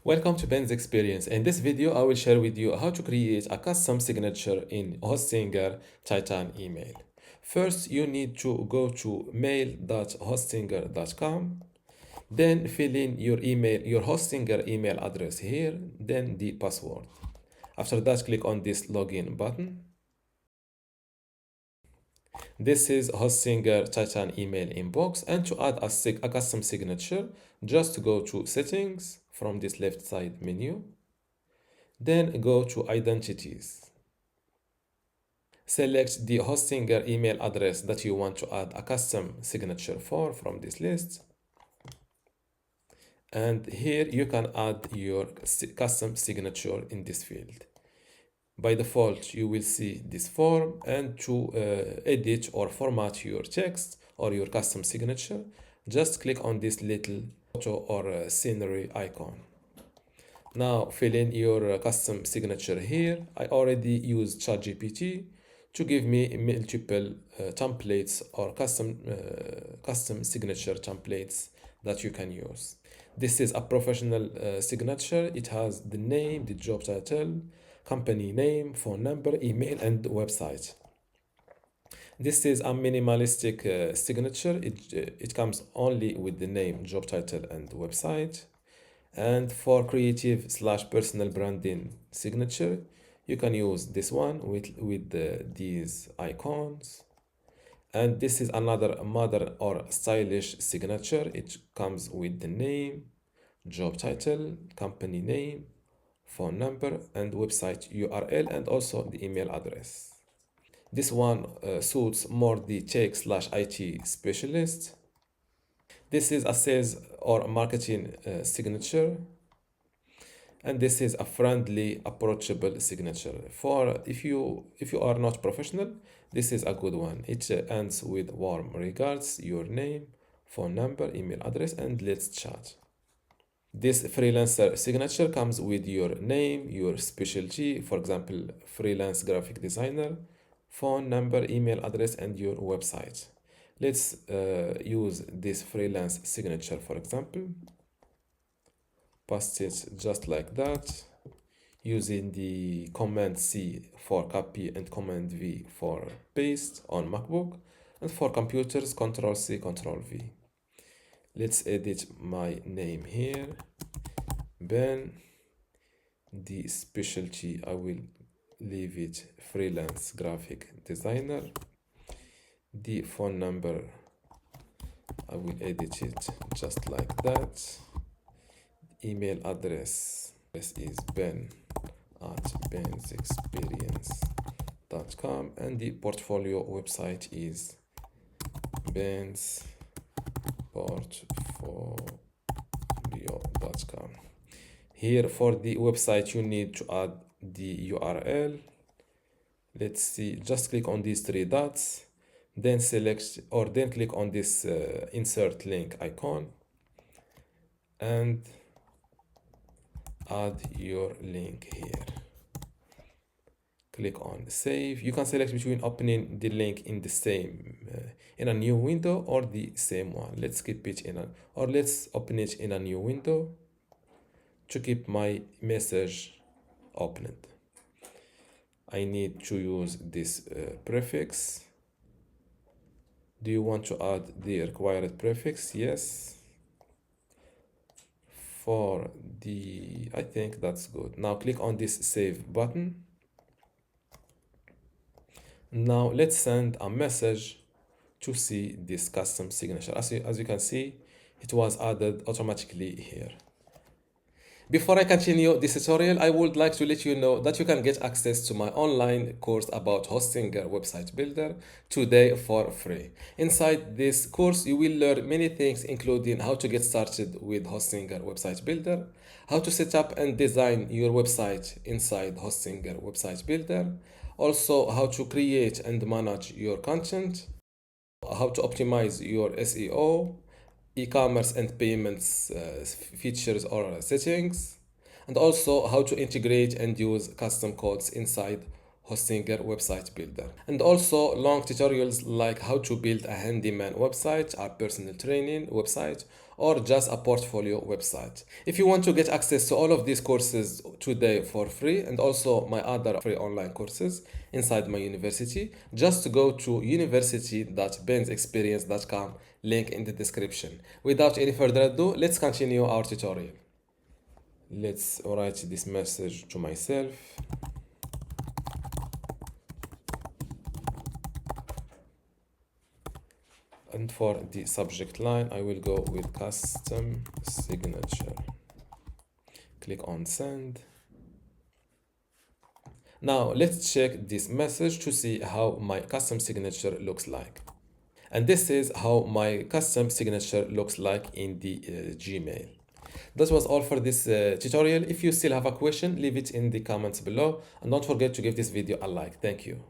Welcome to Ben's Experience. In this video, I will share with you how to create a custom signature in Hostinger Titan email. First, you need to go to mail.hostinger.com, then fill in your Hostinger email address here, then the password. After that, click on this login button. This is Hostinger Titan email inbox, and to add a custom signature, just go to settings from this left side menu. Then go to identities. Select the Hostinger email address that you want to add a custom signature for from this list. And here you can add your custom signature in this field. By default, you will see this form, and to edit or format your text or your custom signature, just click on this little photo or scenery icon. Now fill in your custom signature here. I already used ChatGPT to give me multiple templates or custom signature templates that you can use. This is a professional signature. It has the name, the job title, company name, phone number, email, and website. This is a minimalistic signature. It comes only with the name, job title, and website. And for creative/personal branding signature, you can use this one with these icons. And this is another modern or stylish signature. It comes with the name, job title, company name, phone number, and website URL, and also the email address. This one suits more the tech/IT specialist. This is a sales or marketing signature, and this is a friendly, approachable signature. For if you are not professional, this is a good one. It ends with warm regards, your name, phone number, email address, and let's chat. This freelancer signature comes with your name, your specialty, for example, freelance graphic designer, phone number, email address, and your website. Let's use this freelance signature, for example. Paste it just like that, using the Command C for copy and Command V for paste on MacBook, and for computers, Control C, Control V. Let's edit my name here, Ben. The specialty, I will leave it freelance graphic designer. The phone number, I will edit it just like that. Email address is ben@bensexperience.com, and the portfolio website is bensportfolio.com. Here for the website, you need to add the URL. Let's see, just click on these three dots, then click on this insert link icon and add your link here. Click on save. You can select between opening the link in the same in a new window or the same one. Let's keep it let's open it in a new window to keep my message opened. I need to use this prefix. Do you want to add the required prefix? Yes. I think that's good. Now click on this save button. Now let's send a message to see this custom signature. As you can see, it was added automatically here. Before I continue this tutorial, I would like to let you know that you can get access to my online course about Hostinger Website Builder today for free. Inside this course, you will learn many things, including how to get started with Hostinger Website Builder, how to set up and design your website inside Hostinger Website Builder, also how to create and manage your content, how to optimize your SEO, e-commerce and payments features or settings, and also how to integrate and use custom codes inside Hostinger Website Builder, and also long tutorials like how to build a handyman website, a personal training website, or just a portfolio website. If you want to get access to all of these courses today for free and also my other free online courses inside my university, just go to university.bensexperience.com, link in the description. Without any further ado, let's continue our tutorial. Let's write this message to myself. And for the subject line, I will go with custom signature. Click on send. Now let's check this message to see how my custom signature looks like. And this is how my custom signature looks like in the Gmail. That was all for this tutorial. If you still have a question, leave it in the comments below, and don't forget to give this video a like. Thank you.